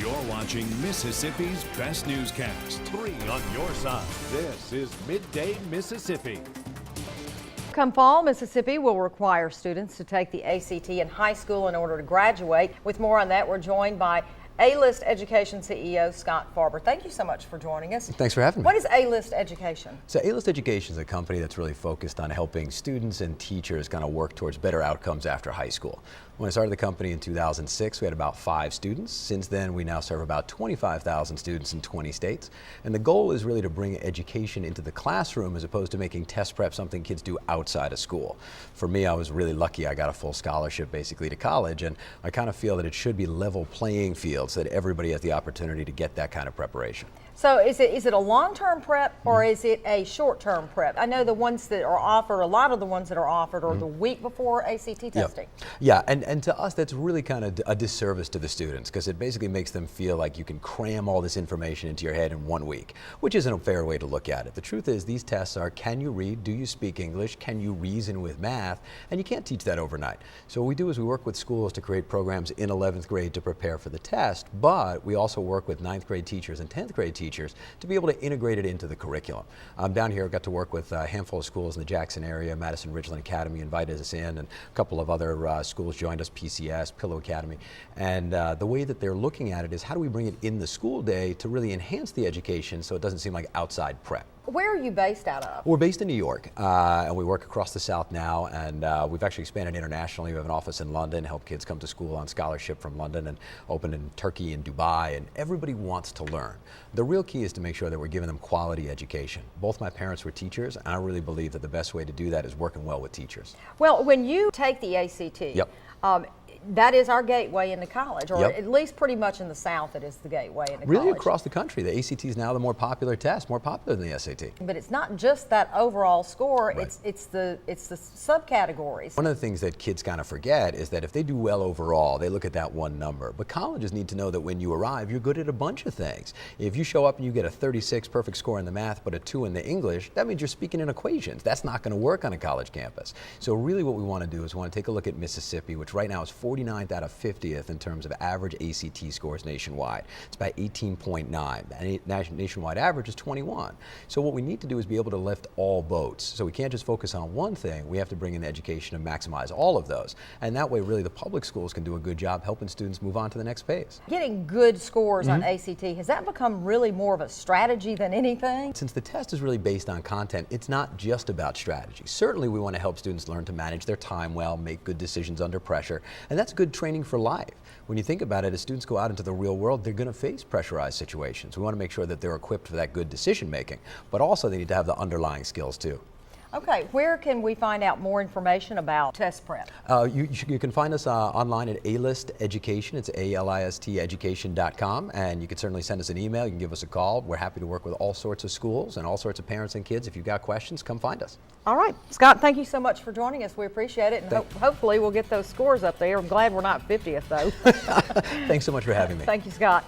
You're watching Mississippi's best newscast. 3 on your side. This is Midday Mississippi. Come fall, Mississippi will require students to take the ACT in high school in order to graduate. With more on that, we're joined by A-List Education CEO Scott Farber. Thank you so much for joining us. Thanks for having me. What is A-List Education? So A-List Education is a company that's really focused on helping students and teachers kind of work towards better outcomes after high school. When I started the company in 2006, we had about 5 students. Since then, we now serve about 25,000 students in 20 states. And the goal is really to bring education into the classroom as opposed to making test prep something kids do outside of school. For me, I was really lucky. I got a full scholarship basically to college, and I kind of feel that it should be level playing field so that everybody has the opportunity to get that kind of preparation. So is it a long-term prep or is it a short-term prep? I know the ones that are offered, a lot of the ones that are offered are the week before ACT testing. Yeah, and to us that's really kind of a disservice to the students because it basically makes them feel like you can cram all this information into your head in 1 week, which isn't a fair way to look at it. The truth is these tests are, can you read, do you speak English, can you reason with math, and you can't teach that overnight. So what we do is we work with schools to create programs in 11th grade to prepare for the test, but we also work with 9th grade teachers and 10th grade teachers to be able to integrate it into the curriculum. Down here I got to work with a handful of schools in the Jackson area. Madison Ridgeland Academy invited us in, and a couple of other schools joined us, PCS, Pillow Academy. And the way that they're looking at it is how do we bring it in the school day to really enhance the education so it doesn't seem like outside prep. Where are you based out of? We're based in New York, and we work across the South now, and we've actually expanded internationally. We have an office in London, help kids come to school on scholarship from London, and opened in Turkey and Dubai, and everybody wants to learn. The real key is to make sure that we're giving them quality education. Both my parents were teachers, and I really believe that the best way to do that is working well with teachers. Well, when you take the ACT, that is our gateway into college, or at least pretty much in the South it is the gateway into college. Really across the country, the ACT is now the more popular test, more popular than the SAT. But it's not just that overall score, right. it's the subcategories. One of the things that kids kind of forget is that if they do well overall, they look at that one number. But colleges need to know that when you arrive, you're good at a bunch of things. If you show up and you get a 36 perfect score in the math, but a 2 in the English, that means you're speaking in equations. That's not going to work on a college campus. So really what we want to do is we want to take a look at Mississippi, which right now is 49th out of 50th in terms of average ACT scores nationwide. It's about 18.9. The nationwide average is 21. So what we need to do is be able to lift all boats. So we can't just focus on one thing. We have to bring in education and maximize all of those. And that way really the public schools can do a good job helping students move on to the next phase. Getting good scores on ACT, has that become really more of a strategy than anything? Since the test is really based on content, it's not just about strategy. Certainly we want to help students learn to manage their time well, make good decisions under pressure, and that's good training for life. When you think about it, as students go out into the real world, they're going to face pressurized situations. We want to make sure that they're equipped for that good decision making, but also they need to have the underlying skills too. Okay, where can we find out more information about test prep? You can find us online at A-List Education. It's ALIST education.com, and you can certainly send us an email. You can give us a call. We're happy to work with all sorts of schools and all sorts of parents and kids. If you've got questions, come find us. All right, Scott, thank you so much for joining us. We appreciate it, and hopefully we'll get those scores up there. I'm glad we're not 50th though. Thanks so much for having me. Thank you, Scott.